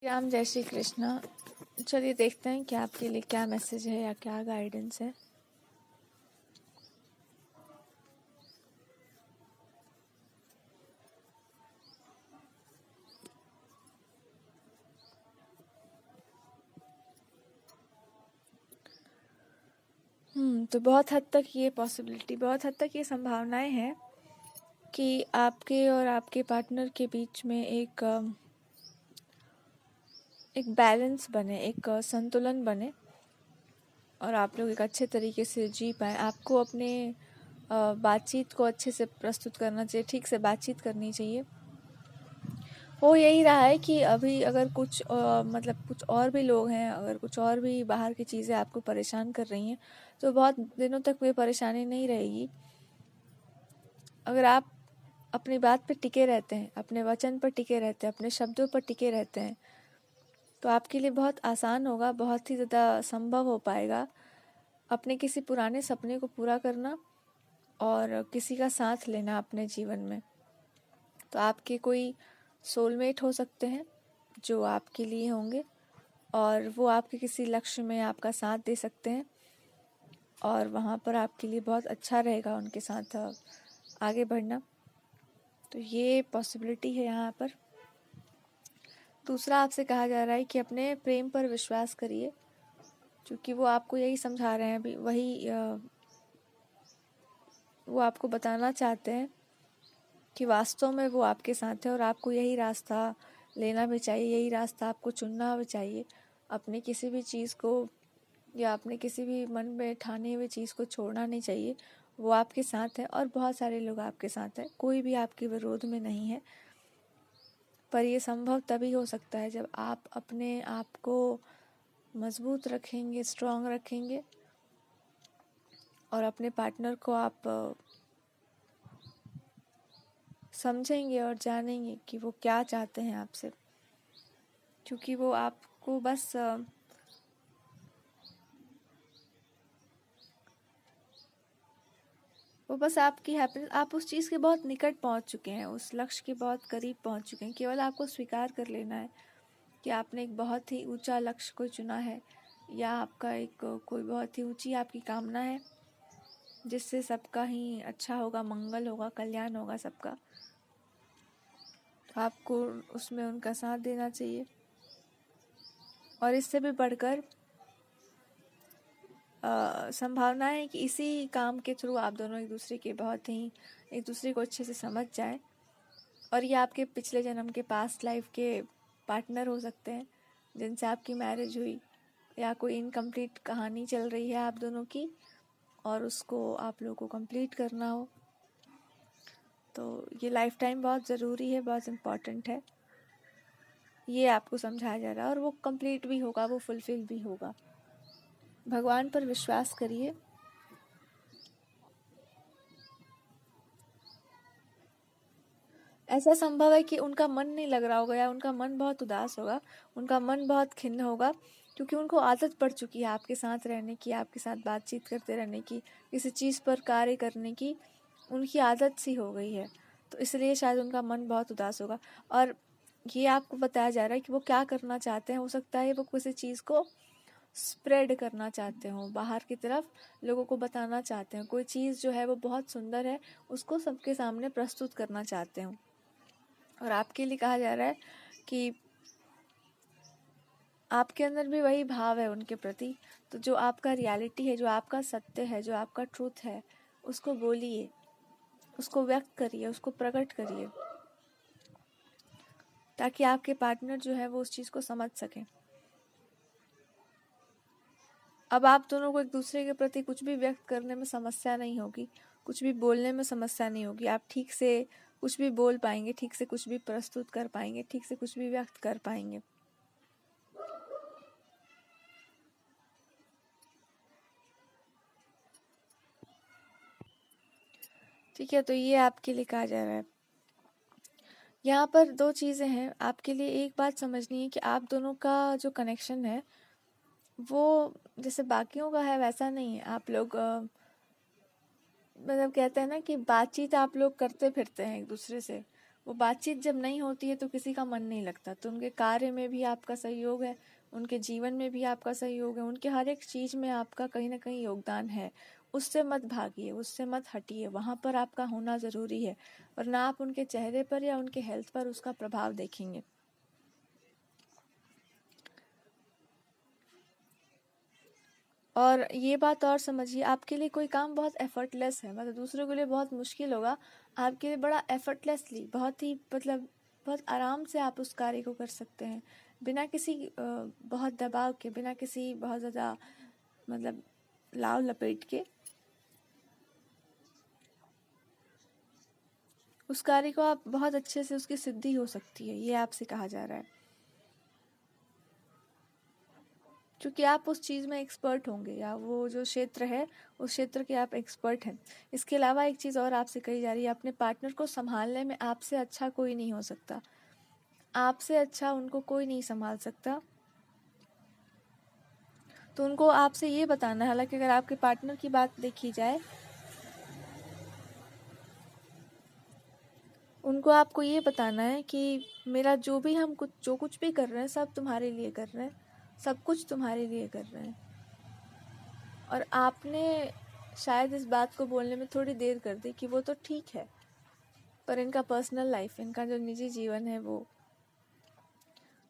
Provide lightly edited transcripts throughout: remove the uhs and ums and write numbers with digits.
राम जय श्री कृष्णा। चलिए देखते हैं कि आपके लिए क्या मैसेज है या क्या गाइडेंस है। तो बहुत हद तक ये पॉसिबिलिटी, बहुत हद तक ये संभावनाएं हैं कि आपके और आपके पार्टनर के बीच में एक बैलेंस बने, एक संतुलन बने और आप लोग एक अच्छे तरीके से जी पाए। आपको अपने बातचीत को अच्छे से प्रस्तुत करना चाहिए, ठीक से बातचीत करनी चाहिए। हो यही रहा है कि अभी अगर कुछ मतलब कुछ और भी लोग हैं, अगर कुछ और भी बाहर की चीज़ें आपको परेशान कर रही हैं तो बहुत दिनों तक ये परेशानी नहीं रहेगी। अगर आप अपनी बात पर टिके रहते हैं, अपने वचन पर टिके रहते हैं, अपने शब्दों पर टिके रहते हैं, तो आपके लिए बहुत आसान होगा, बहुत ही ज़्यादा संभव हो पाएगा अपने किसी पुराने सपने को पूरा करना और किसी का साथ लेना अपने जीवन में। तो आपके कोई सोलमेट हो सकते हैं जो आपके लिए होंगे और वो आपके किसी लक्ष्य में आपका साथ दे सकते हैं और वहाँ पर आपके लिए बहुत अच्छा रहेगा उनके साथ आगे बढ़ना। तो ये पॉसिबिलिटी है यहाँ पर। दूसरा, आपसे कहा जा रहा है कि अपने प्रेम पर विश्वास करिए, क्योंकि वो आपको यही समझा रहे हैं, अभी वो आपको बताना चाहते हैं कि वास्तव में वो आपके साथ है और आपको यही रास्ता लेना भी चाहिए, यही रास्ता आपको चुनना भी चाहिए। अपने किसी भी चीज़ को या अपने किसी भी मन में ठाने हुए चीज़ को छोड़ना नहीं चाहिए। वो आपके साथ है और बहुत सारे लोग आपके साथ हैं, कोई भी आपके विरोध में नहीं है। पर ये संभव तभी हो सकता है जब आप अपने आप को मजबूत रखेंगे, स्ट्रांग रखेंगे और अपने पार्टनर को आप समझेंगे और जानेंगे कि वो क्या चाहते हैं आपसे। क्योंकि वो आपको बस आपकी हैप्पीनेस, आप उस चीज़ के बहुत निकट पहुंच चुके हैं, उस लक्ष्य के बहुत करीब पहुंच चुके हैं। केवल आपको स्वीकार कर लेना है कि आपने एक बहुत ही ऊंचा लक्ष्य को चुना है या आपका कोई बहुत ही ऊंची आपकी कामना है जिससे सबका ही अच्छा होगा, मंगल होगा, कल्याण होगा सबका। तो आपको उसमें उनका साथ देना चाहिए। और इससे भी बढ़कर संभावना है कि इसी काम के थ्रू आप दोनों एक दूसरे को अच्छे से समझ जाएं और ये आपके पिछले जन्म के पास्ट लाइफ के पार्टनर हो सकते हैं जिनसे आपकी मैरिज हुई, या कोई इनकम्प्लीट कहानी चल रही है आप दोनों की और उसको आप लोगों को कंप्लीट करना हो। तो ये लाइफ टाइम बहुत ज़रूरी है, बहुत इम्पॉर्टेंट है, ये आपको समझाया जा रहा है और वो कंप्लीट भी होगा, वो फुलफिल भी होगा। भगवान पर विश्वास करिए। ऐसा संभव है कि उनका मन नहीं लग रहा होगा या उनका मन बहुत उदास होगा, उनका मन बहुत खिन्न होगा, क्योंकि उनको आदत पड़ चुकी है आपके साथ रहने की, आपके साथ बातचीत करते रहने की, किसी चीज़ पर कार्य करने की उनकी आदत सी हो गई है। तो इसलिए शायद उनका मन बहुत उदास होगा और ये आपको बताया जा रहा है कि वो क्या करना चाहते हैं। हो सकता है वो किसी चीज़ को स्प्रेड करना चाहते हो, बाहर की तरफ लोगों को बताना चाहते हैं, कोई चीज़ जो है वो बहुत सुंदर है उसको सबके सामने प्रस्तुत करना चाहते हो। और आपके लिए कहा जा रहा है कि आपके अंदर भी वही भाव है उनके प्रति। तो जो आपका रियलिटी है, जो आपका सत्य है, जो आपका ट्रूथ है, उसको बोलिए, उसको व्यक्त करिए, उसको प्रकट करिए, ताकि आपके पार्टनर जो है वो उस चीज़ को समझ सकें। अब आप दोनों को एक दूसरे के प्रति कुछ भी व्यक्त करने में समस्या नहीं होगी, कुछ भी बोलने में समस्या नहीं होगी। आप ठीक से कुछ भी बोल पाएंगे, ठीक से कुछ भी प्रस्तुत कर पाएंगे, ठीक से कुछ भी व्यक्त कर पाएंगे। ठीक है, तो ये आपके लिए कहा जा रहा है। यहाँ पर दो चीज़ें हैं आपके लिए। एक बात समझनी है कि आप दोनों का जो कनेक्शन है वो जैसे बाकियों का है वैसा नहीं है। आप लोग मतलब कहते हैं ना कि बातचीत आप लोग करते फिरते हैं एक दूसरे से, वो बातचीत जब नहीं होती है तो किसी का मन नहीं लगता। तो उनके कार्य में भी आपका सहयोग है, उनके जीवन में भी आपका सहयोग है, उनके हर एक चीज़ में आपका कहीं ना कहीं योगदान है। उससे मत भागिए, उससे मत हटिए, वहाँ पर आपका होना ज़रूरी है, वरना आप उनके चेहरे पर या उनके हेल्थ पर उसका प्रभाव देखेंगे। और ये बात और समझिए, आपके लिए कोई काम बहुत एफर्टलेस है, मतलब दूसरों के लिए बहुत मुश्किल होगा, आपके लिए बड़ा एफर्टलेसली, बहुत ही मतलब बहुत आराम से आप उस कार्य को कर सकते हैं, बिना किसी बहुत दबाव के, बिना किसी बहुत ज़्यादा मतलब लाव लपेट के उस कार्य को आप बहुत अच्छे से उसकी सिद्धि हो सकती है, ये आपसे कहा जा रहा है। क्योंकि आप उस चीज़ में एक्सपर्ट होंगे, या वो जो क्षेत्र है उस क्षेत्र के आप एक्सपर्ट हैं। इसके अलावा एक चीज़ और आपसे कही जा रही है, अपने पार्टनर को संभालने में आपसे अच्छा कोई नहीं हो सकता, आपसे अच्छा उनको कोई नहीं संभाल सकता। तो उनको आपसे ये बताना है, हालांकि अगर आपके पार्टनर की बात देखी जाए, उनको आपको ये बताना है कि मेरा जो कुछ भी कर रहे हैं सब तुम्हारे लिए कर रहे हैं, सब कुछ तुम्हारे लिए कर रहे हैं। और आपने शायद इस बात को बोलने में थोड़ी देर कर दी कि वो तो ठीक है, पर इनका पर्सनल लाइफ, इनका जो निजी जीवन है, वो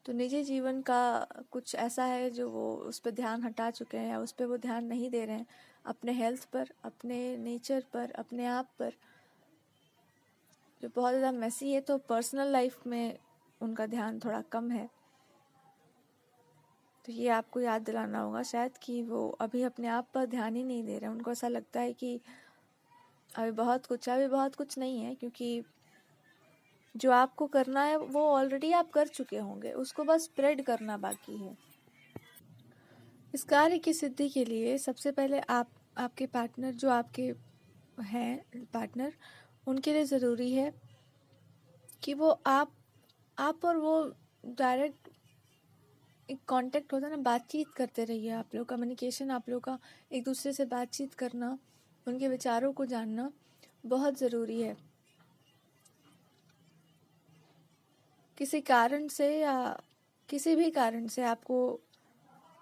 तो निजी जीवन का कुछ ऐसा है जो वो उस पर ध्यान हटा चुके हैं, या उस पर वो ध्यान नहीं दे रहे हैं, अपने हेल्थ पर, अपने नेचर पर, अपने आप पर, जो बहुत ज़्यादा मैसी है। तो पर्सनल लाइफ में उनका ध्यान थोड़ा कम है। तो ये आपको याद दिलाना होगा शायद कि वो अभी अपने आप पर ध्यान ही नहीं दे रहे हैं। उनको ऐसा लगता है कि अभी बहुत कुछ नहीं है, क्योंकि जो आपको करना है वो ऑलरेडी आप कर चुके होंगे, उसको बस स्प्रेड करना बाकी है। इस कार्य की सिद्धि के लिए सबसे पहले आपके पार्टनर, जो आपके हैं पार्टनर, उनके लिए ज़रूरी है कि वो आप और वो डायरेक्ट एक कांटेक्ट होता है ना, बातचीत करते रहिए। आप लोग कम्युनिकेशन, आप लोग का एक दूसरे से बातचीत करना, उनके विचारों को जानना बहुत ज़रूरी है। किसी कारण से या किसी भी कारण से आप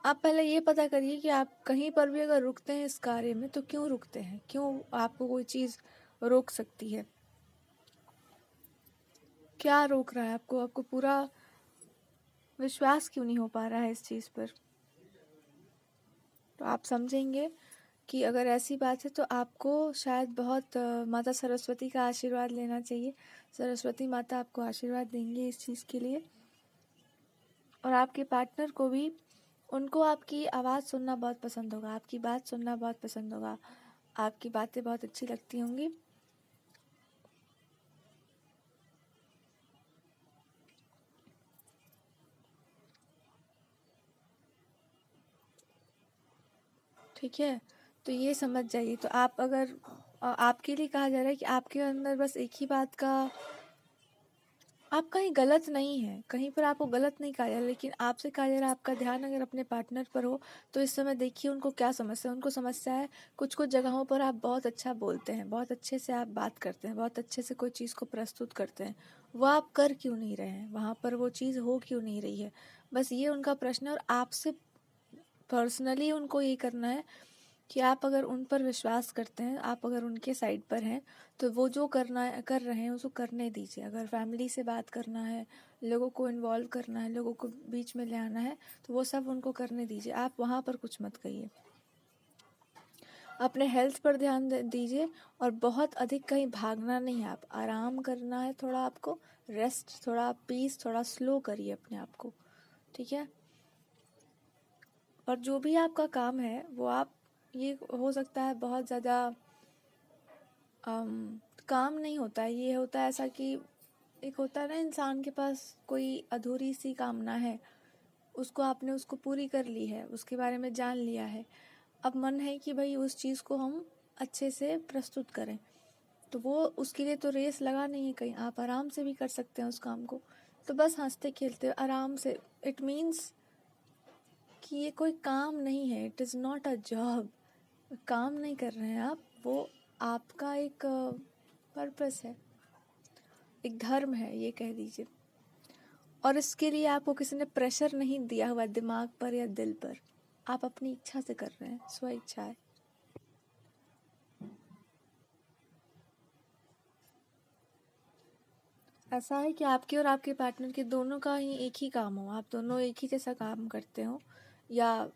पहले ये पता करिए कि आप कहीं पर भी अगर रुकते हैं इस कार्य में तो क्यों रुकते हैं, क्यों आपको कोई चीज़ रोक सकती है, क्या रोक रहा है आपको पूरा विश्वास क्यों नहीं हो पा रहा है इस चीज़ पर। तो आप समझेंगे कि अगर ऐसी बात है तो आपको शायद बहुत माता सरस्वती का आशीर्वाद लेना चाहिए। सरस्वती माता आपको आशीर्वाद देंगे इस चीज़ के लिए। और आपके पार्टनर को भी, उनको आपकी आवाज़ सुनना बहुत पसंद होगा, आपकी बात सुनना बहुत पसंद होगा, आपकी बातें बहुत अच्छी लगती होंगी। ठीक है, तो ये समझ जाइए। तो आप अगर आपके लिए कहा जा रहा है कि आपके अंदर बस एक ही बात का, आप कहीं गलत नहीं है, कहीं पर आपको गलत नहीं कहा जा रहा, लेकिन आपसे कहा जा रहा है आपका ध्यान अगर अपने पार्टनर पर हो तो इस समय देखिए उनको क्या समस्या है। उनको समस्या है कुछ कुछ जगहों पर आप बहुत अच्छा बोलते हैं, बहुत अच्छे से आप बात करते हैं, बहुत अच्छे से कोई चीज़ को प्रस्तुत करते हैं, वो आप कर क्यों नहीं रहे हैं, वहाँ पर वो चीज़ हो क्यों नहीं रही है, बस ये उनका प्रश्न है। और आपसे पर्सनली उनको ये करना है कि आप अगर उन पर विश्वास करते हैं, आप अगर उनके साइड पर हैं, तो वो जो कर रहे हैं उसको करने दीजिए। अगर फैमिली से बात करना है, लोगों को इन्वॉल्व करना है, लोगों को बीच में ले आना है, तो वो सब उनको करने दीजिए, आप वहाँ पर कुछ मत कहिए। अपने हेल्थ पर ध्यान दीजिए, और बहुत अधिक कहीं भागना नहीं है, आप आराम करना है, थोड़ा आपको रेस्ट, थोड़ा पीस, थोड़ा स्लो करिए अपने आप को, ठीक है। और जो भी आपका काम है वो आप, ये हो सकता है बहुत ज़्यादा काम नहीं होता है, ये होता है ऐसा कि एक होता है ना इंसान के पास कोई अधूरी सी कामना है, उसको आपने उसको पूरी कर ली है, उसके बारे में जान लिया है, अब मन है कि भाई उस चीज़ को हम अच्छे से प्रस्तुत करें, तो वो उसके लिए तो रेस लगा नहीं है कहीं, आप आराम से भी कर सकते हैं उस काम को। तो बस हंसते खेलते आराम से, इट मीन्स कि ये कोई काम नहीं है, it is not a job, काम नहीं कर रहे हैं आप, वो आपका एक पर्पस है। एक धर्म है, ये कह दीजिए। और इसके लिए आपको किसी ने प्रेशर नहीं दिया हुआ दिमाग पर या दिल पर, आप अपनी इच्छा से कर रहे हैं, स्व इच्छा है। ऐसा है कि आपके और आपके पार्टनर के दोनों का ही एक ही काम हो, आप दोनों एक ही जैसा काम करते हो, या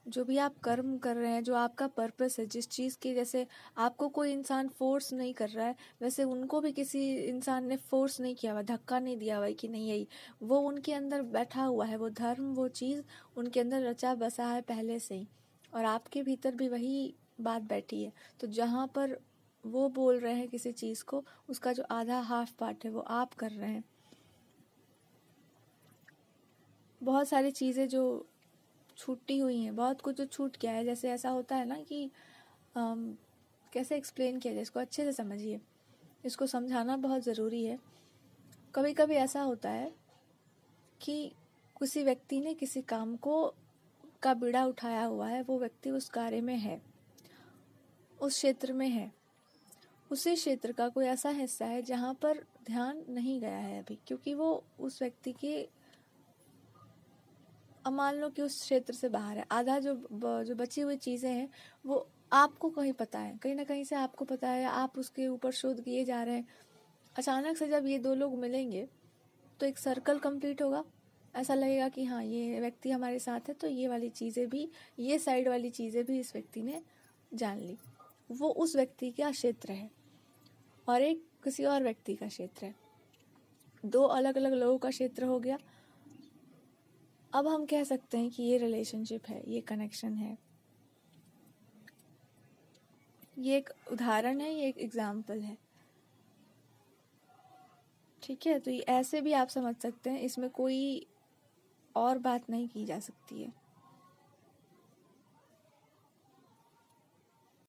जो भी आप कर्म कर रहे हैं, जो आपका पर्पस है, जिस चीज़ की, जैसे आपको कोई इंसान फोर्स नहीं कर रहा है, वैसे उनको भी किसी इंसान ने फोर्स नहीं किया हुआ, धक्का नहीं दिया हुआ है कि नहीं यही, वो उनके अंदर बैठा हुआ है, वो धर्म, वो चीज़ उनके अंदर रचा बसा है पहले से ही, और आपके भीतर भी वही बात बैठी है। तो जहाँ पर वो बोल रहे हैं किसी चीज़ को, उसका जो आधा हाफ पार्ट है वो आप कर रहे हैं। बहुत सारी चीज़ें जो छूटी हुई हैं, बहुत कुछ जो छूट गया है, जैसे ऐसा होता है ना कि कैसे एक्सप्लेन किया जाए इसको, अच्छे से समझिए, इसको समझाना बहुत ज़रूरी है। कभी कभी ऐसा होता है कि किसी व्यक्ति ने किसी काम को का बीड़ा उठाया हुआ है, वो व्यक्ति उस कार्य में है, उस क्षेत्र में है, उसी क्षेत्र का कोई ऐसा हिस्सा है जहाँ पर ध्यान नहीं गया है अभी, क्योंकि वो उस व्यक्ति के, अब मान लो कि उस क्षेत्र से बाहर है, आधा जो बची हुई चीज़ें हैं वो आपको कहीं पता है, कहीं ना कहीं से आपको पता है, आप उसके ऊपर शोध किए जा रहे हैं। अचानक से जब ये दो लोग मिलेंगे तो एक सर्कल कंप्लीट होगा, ऐसा लगेगा कि हाँ ये व्यक्ति हमारे साथ है, तो ये वाली चीज़ें भी, ये साइड वाली चीज़ें भी इस व्यक्ति ने जान ली। वो उस व्यक्ति का क्षेत्र है और एक किसी और व्यक्ति का क्षेत्र है, दो अलग अलग लोगों का क्षेत्र हो गया। अब हम कह सकते हैं कि ये रिलेशनशिप है, ये कनेक्शन है, ये एक उदाहरण है, ये एक एग्जाम्पल है, ठीक है। तो ये ऐसे भी आप समझ सकते हैं, इसमें कोई और बात नहीं की जा सकती है।